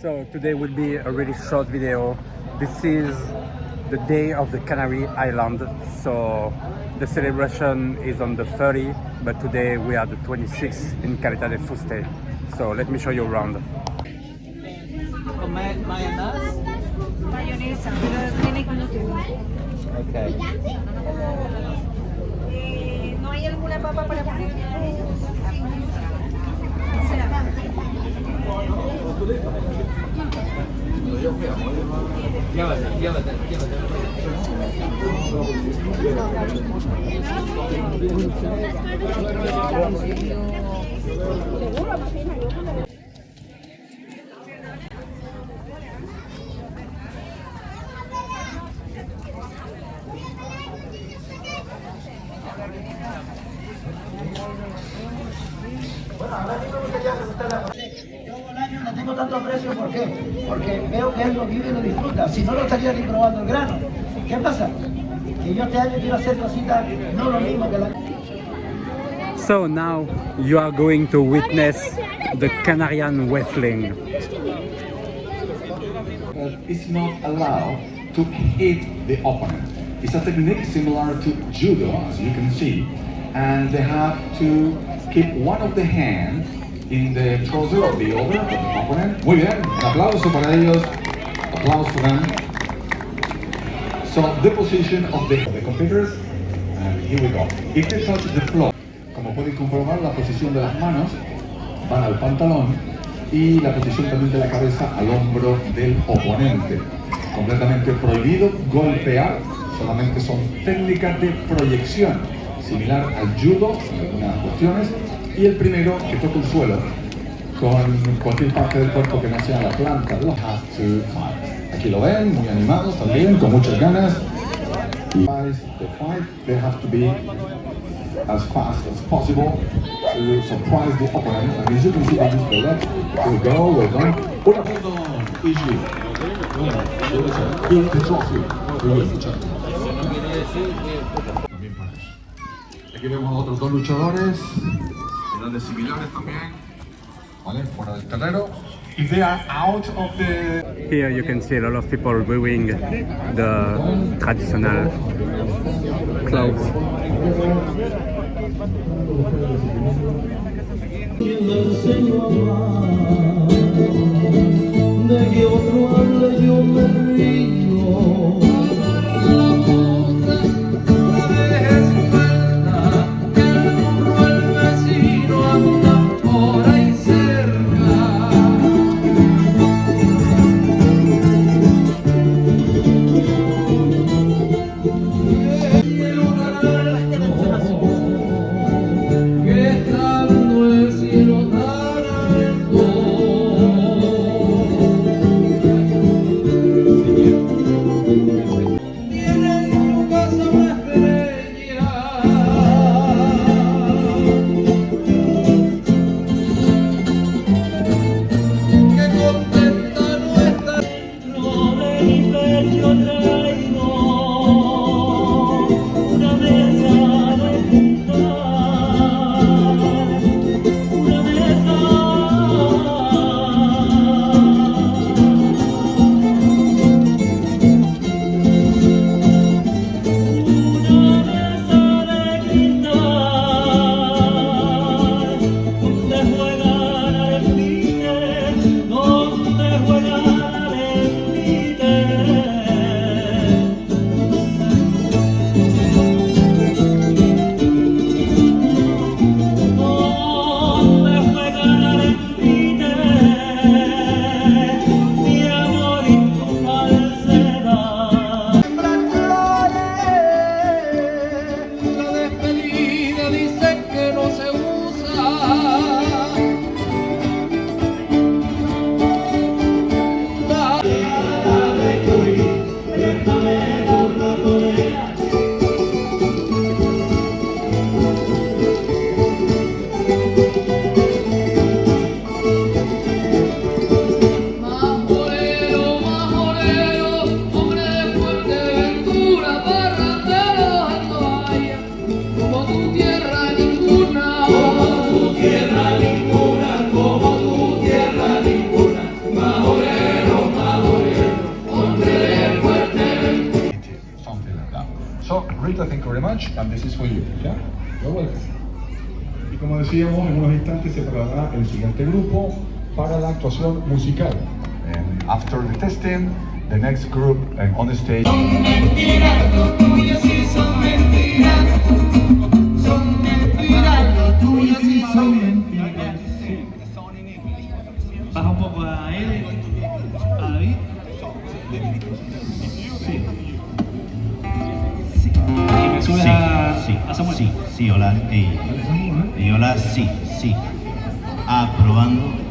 So today will be a really short video. This is the day of the Canary Islands. So the celebration is on the 30th, but today we are the 26th in Caleta de Fuste. So let me show you around. Mayonesa, pero tiene con Okay. ¿No hay alguna papa para poner? No tengo tanto aprecio, ¿por qué? Porque veo que él lo vive y lo disfruta, si no lo estaría ni probando el grano. ¿Qué pasa? Que yo este año quiero hacer cositas, no lo mismo que la... So now you are going to witness the Canarian wrestling. It's not allowed to hit the opponent. It's a technique similar to judo, as you can see, and they have to keep one of the hands in the trouser of the other opponent. Muy bien, un aplauso para ellos. Applause for them. So the position of the competitors, and here we go. If they touch the floor, como pueden comprobar, la posición de las manos van al pantalón y la posición también de la cabeza al hombro del oponente. Completamente prohibido golpear, solamente son técnicas de proyección, similar al judo en algunas cuestiones. Y el primero que toca el suelo con cualquier parte del cuerpo que no sea la planta de los has to fight. Aquí lo ven, muy animados también, con muchas ganas. Y the fight, they have to be as fast as possible to surprise the opponent. And as you can see, they use the left. We'll go, we're going. Una punto, easy. Good the trophy. También para eso. Aquí vemos a otros dos luchadores. De similares también, ¿vale? Fuera del terreno. If they are out of the... Here you can see a lot of people wearing the traditional clothes. Rita, thank you very much, and this is for you. Yeah? You're welcome. Y como decíamos, en unos instantes se preparará el siguiente grupo para la actuación musical. And after the testing, the next group on the stage. Son mentiras, lo tuyo sí son mentiras. Son mentiras, lo tuyo sí son mentiras. Baja un poco a él, a David. Sí. Y me subes a Samuel. Sí, hola. Y hola, sí. Aprobando.